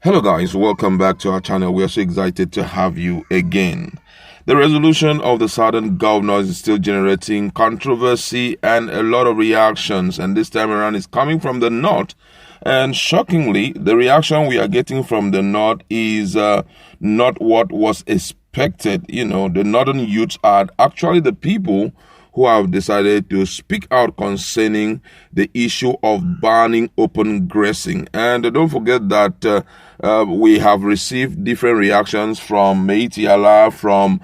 Hello guys, welcome back to our channel. We are so excited to have you again. The resolution of the Southern governors is still generating controversy and a lot of reactions, and this time around it's coming from the North. And shockingly, the reaction we are getting from the North is not what was expected. The Northern youths are actually the people who have decided to speak out concerning the issue of banning open grazing. And don't forget that we have received different reactions from Meitiala, from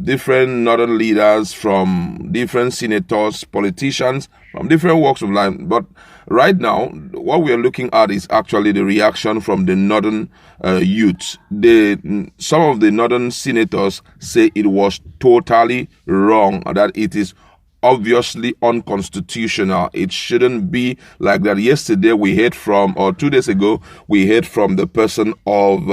different northern leaders, from different senators, politicians, from different walks of life. But right now, what we are looking at is actually the reaction from the northern youth. Some of the northern senators say it was totally wrong, that it is obviously unconstitutional. It shouldn't be like that. Yesterday we heard from, or 2 days ago, we heard from the person of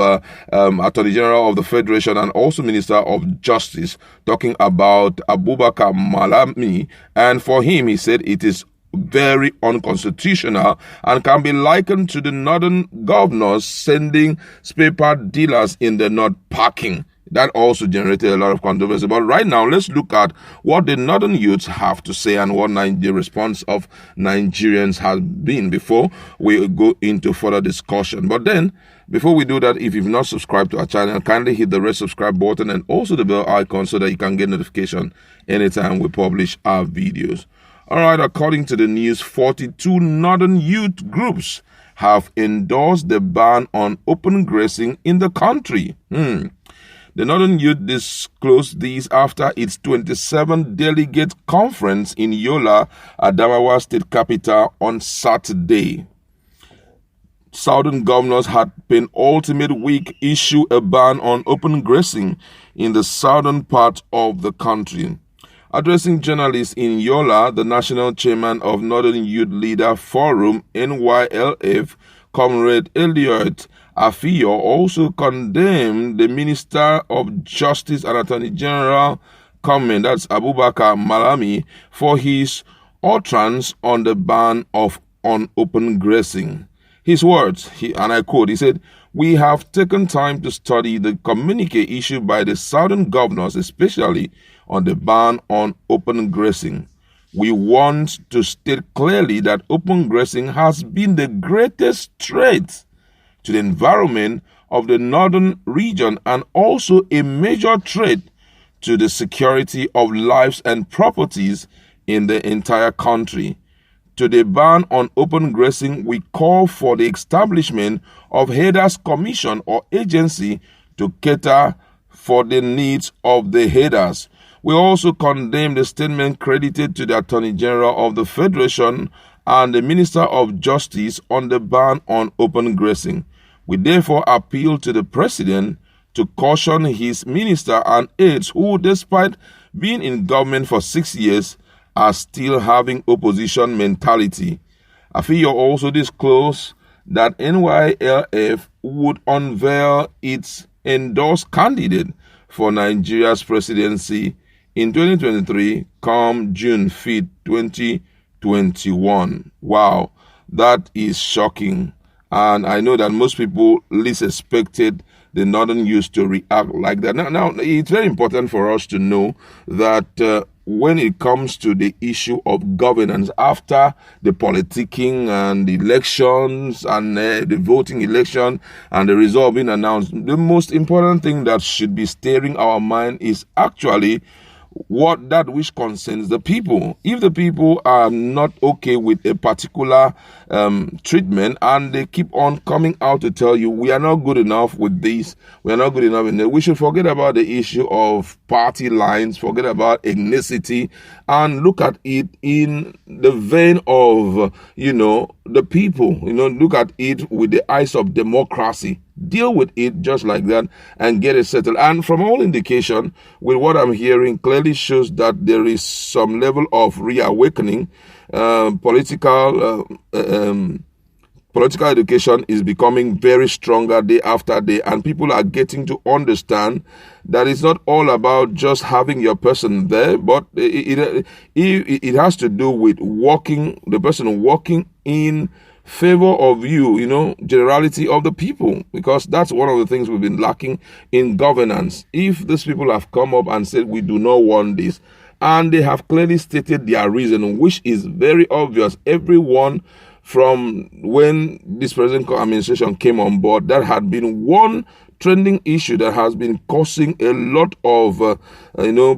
Attorney General of the Federation and also Minister of Justice talking about Abubakar Malami, and for him, he said it is very unconstitutional and can be likened to the northern governors sending paper dealers in the north packing. That also generated a lot of controversy. But right now, let's look at what the northern youths have to say and what the response of Nigerians has been before we go into further discussion. But then, before we do that, if you've not subscribed to our channel, kindly hit the red subscribe button and also the bell icon so that you can get notification anytime we publish our videos. All right, according to the news, 42 northern youth groups have endorsed the ban on open grazing in the country. The Northern Youth disclosed these after its 27th delegate conference in Yola, Adamawa State capital, on Saturday. Southern governors had penultimate week issue a ban on open grazing in the southern part of the country. Addressing journalists in Yola, the national chairman of Northern Youth Leader Forum, NYLF, Comrade Elliot Afio, also condemned the Minister of Justice and Attorney General comment, that's Abubakar Malami, for his utterance on the ban on open grazing. His words, and I quote, he said, "We have taken time to study the communique issued by the southern governors, especially on the ban on open grazing. We want to state clearly that open grazing has been the greatest threat to the environment of the northern region and also a major threat to the security of lives and properties in the entire country. To the ban on open grazing, we call for the establishment of Herders Commission or agency to cater for the needs of the herders. We also condemn the statement credited to the Attorney General of the Federation and the Minister of Justice on the ban on open grazing. We therefore appeal to the President to caution his minister and aides who, despite being in government for 6 years, are still having opposition mentality." Afio also disclosed that NYLF would unveil its endorsed candidate for Nigeria's presidency in 2023 come June 5th, 2021. Wow, that is shocking. And I know that most people least expected the northern youth to react like that. Now, it's very important for us to know that when it comes to the issue of governance after the politicking and the elections and the voting election and the result being announced, the most important thing that should be steering our mind is actually what that which concerns the people. If the people are not okay with a particular treatment and they keep on coming out to tell you we are not good enough with this, we are not good enough in that, we should forget about the issue of party lines, forget about ethnicity, and look at it in the vein of the people. Look at it with the eyes of democracy. Deal with it just like that and get it settled. And from all indication, with what I'm hearing, clearly shows that there is some level of reawakening. Political education is becoming very stronger day after day, and people are getting to understand that it's not all about just having your person there, but it has to do with the person walking in favor of you, generality of the people, because that's one of the things we've been lacking in governance. If these people have come up and said, we do not want this, and they have clearly stated their reason, which is very obvious. Everyone from when this present administration came on board, that had been one trending issue that has been causing a lot of,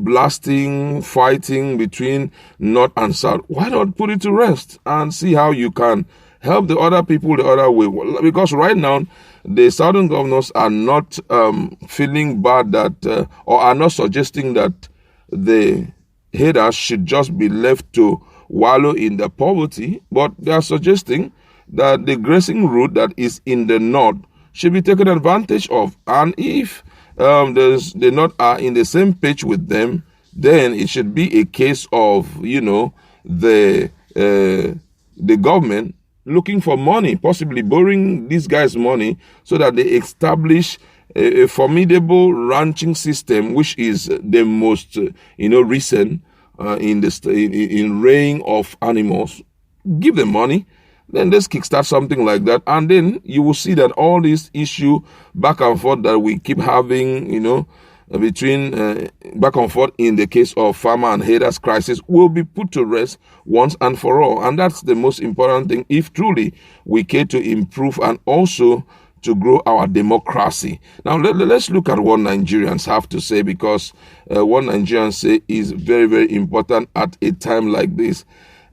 blasting, fighting between North and South. Why not put it to rest and see how you can help the other people the other way? Because right now, the Southern governors are not feeling bad that, or are not suggesting that the headers should just be left to wallow in the poverty, but they are suggesting that the grazing route that is in the north should be taken advantage of. And if the North are in the same page with them, then it should be a case of, the government looking for money, possibly borrowing these guys money so that they establish a formidable ranching system, which is the most, recent in rearing of animals. Give them money. Then let's kickstart something like that. And then you will see that all this issue back and forth that we keep having, between back and forth in the case of farmer and headers crisis will be put to rest once and for all. And that's the most important thing if truly we care to improve and also to grow our democracy. Now, let's look at what Nigerians have to say, because what Nigerians say is very, very important at a time like this.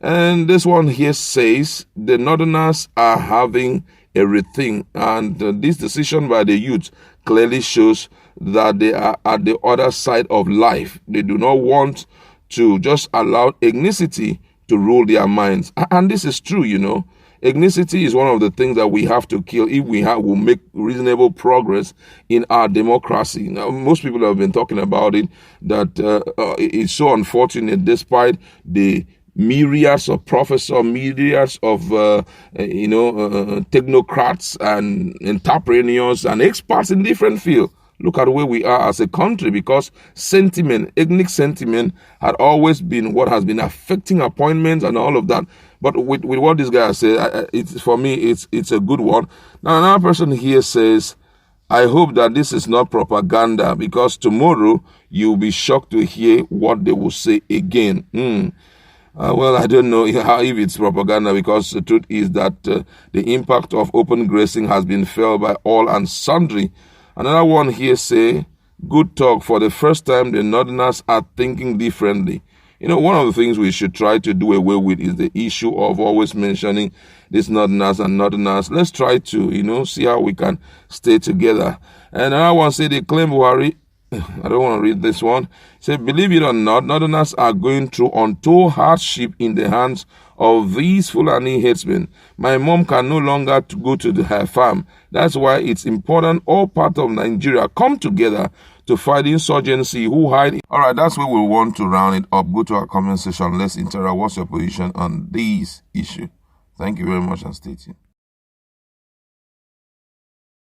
And this one here says the Northerners are having a rethink, and this decision by the youth clearly shows that they are at the other side of life. They do not want to just allow ethnicity to rule their minds. And this is true, Ethnicity is one of the things that we have to kill if we will make reasonable progress in our democracy. Now, most people have been talking about it, that it's so unfortunate despite the myriads of professors, myriads of, technocrats and entrepreneurs and experts in different fields. Look at where we are as a country, because ethnic sentiment had always been what has been affecting appointments and all of that. But with what this guy said, for me, it's a good one. Now, another person here says, I hope that this is not propaganda, because tomorrow you'll be shocked to hear what they will say again. Well, I don't know if it's propaganda, because the truth is that the impact of open grazing has been felt by all and sundry. Another one here say, good talk. For the first time, the Northerners are thinking differently. One of the things we should try to do away with is the issue of always mentioning these Northerners and Northerners. Let's try to, see how we can stay together. And another one say, they claim Buhari. I don't want to read this one. Say, believe it or not, Northerners are going through untold hardship in the hands of these Fulani Herdsmen. My mom can no longer go to her farm. That's why it's important all parts of Nigeria come together to fight insurgency who hide. All right, that's where we want to round it up. Go to our comment section. Let's interact. What's your position on this issue? Thank you very much and stay tuned.